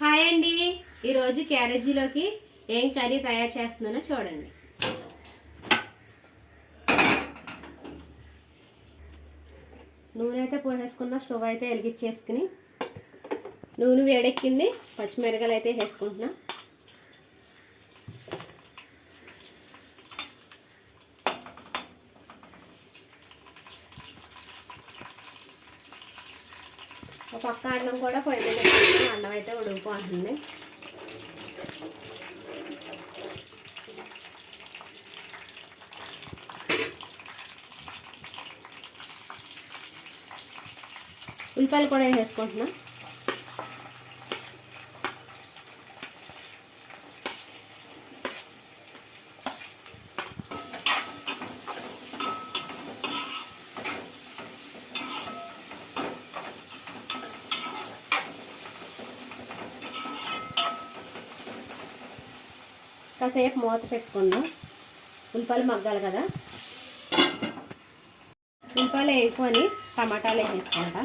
Hi అండి, ఈరోజు క్యారేజీలోకి ఏం కర్రీ తయారు చేస్తున్నానో చూడండి. నూనె అయితే పోసేసుకున్నా, స్టవ్ అయితే వెలిగించేసుకుని నూనె వేడెక్కింది. పచ్చిమిరపకాయలు అయితే వేసుకుంటున్నా. ఒక పక్క అన్నం కూడా పొయ్యి మీద పెట్టుకుని అన్నం అయితే ఉడికిపోతుంది. ఉల్లిపాయలు కూడా వేసుకుంటున్నా. కాసేపు మూత పెట్టుకుందాం. ఉల్లిపాయలు మగ్గాలి కదా. ఉల్లిపాయలు వేసుకొని టమాటాలు వేసుకుంటా.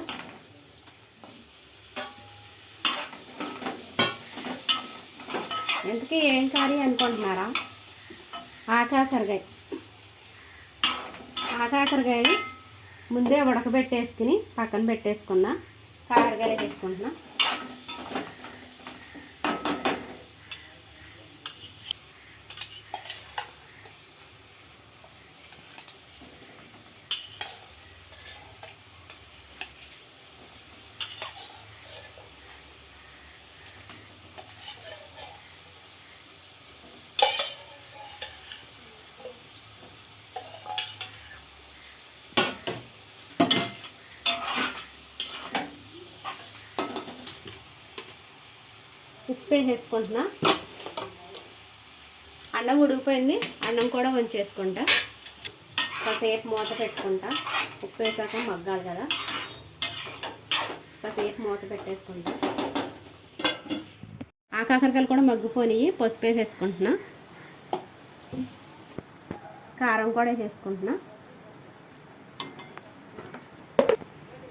ఎందుకు ఏం కర్రీ అనుకుంటున్నారా? ఆకాకరకాయ ముందే ఉడకబెట్టేసుకుని పక్కన పెట్టేసుకున్నా. కాకరకాయలు వేసుకుంటున్నా. ఉప్పు వేసేసుకుంటున్నా. అన్నం ఉడికిపోయింది. అన్నం కూడా వంచేసుకుంటా. కాసేపు మూత పెట్టుకుంటా. ఉప్పు వేసాక మగ్గాలి కదా. కాసేపు మూత పెట్టేసుకుంటా. కాకరకాయలు కూడా మగ్గిపోయి పసుపు వేసేసుకుంటున్నా. కారం కూడా వేసేసుకుంటున్నా.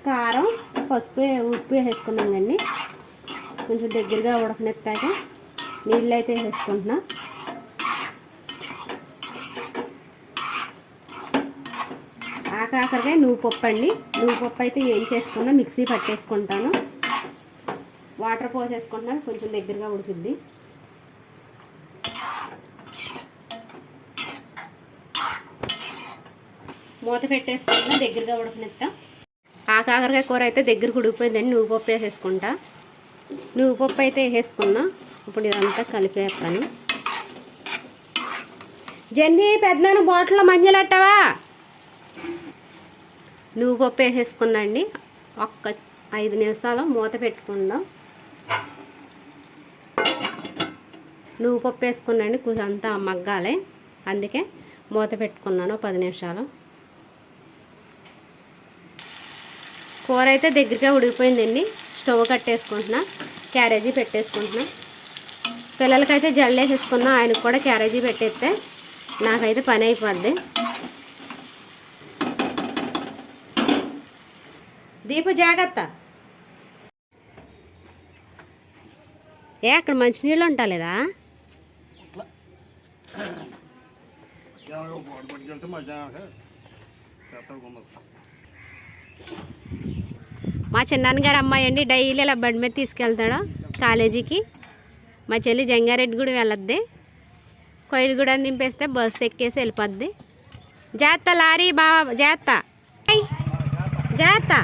కారం, పసుపు, ఉప్పు వేసేసుకున్నాం కండి. కొంచెం దగ్గరగా ఉడకనెత్తాక నీళ్ళు అయితే వేసుకుంటున్నా. కాకరకాయ నువ్వు పప్పు అండి. నువ్వు పప్పు అయితే ఏం చేసుకున్నా మిక్సీ పట్టేసుకుంటాను. వాటర్ పోసేసుకుంటున్నా. కొంచెం దగ్గరగా ఉడుకుద్ది. మూత పెట్టేసుకుంటున్నా దగ్గరగా ఉడకనెత్తా. కాకరకాయ కూర అయితే దగ్గరకు ఉడికిపోయిందండి. నువ్వు పప్పు వేసేసుకుంటా. నువ్వు పప్పు అయితే వేసుకున్నా. ఇప్పుడు ఇదంతా కలిపేస్తాను. జన్ని పెద్దనాన్న బాటిల్లో మంజలట్టవా. నువ్వు పప్పు వేసేసుకున్నా అండి. ఒక్క 5 నిమిషాలు మూత పెట్టుకుందాం. నువ్వు పప్పు వేసుకున్నాండి. కొంచెం అంతా మగ్గాలి, అందుకే మూత పెట్టుకున్నాను 10 నిమిషాలు. కూర అయితే దగ్గరగా ఉడికిపోయిందండి. స్టవ్ కట్టేసుకుంటున్నా. క్యారేజీ పెట్టేసుకుంటున్నా. పిల్లలకైతే జల్లేసేసుకున్నా. ఆయనకు కూడా క్యారేజీ పెట్టేస్తే నాకైతే పని అయిపోద్ది. దీపు జాగ్రత్త. అక్కడ మంచినీళ్ళు ఉంటాలేదా? మా చిన్నాన్నగారు అమ్మాయి అండి. డైలీ ఇలా బండి మీద తీసుకెళ్తాడు కాలేజీకి. మా చెల్లి జంగారెడ్డి కూడా వెళ్ళొద్ది. కోయిలగూడ దింపేస్తే బస్సు ఎక్కేసి వెళ్ళిపోద్ది. జాగ్రత్త లారీ బాబా, జాగ్రత్త జాగ్రత్త.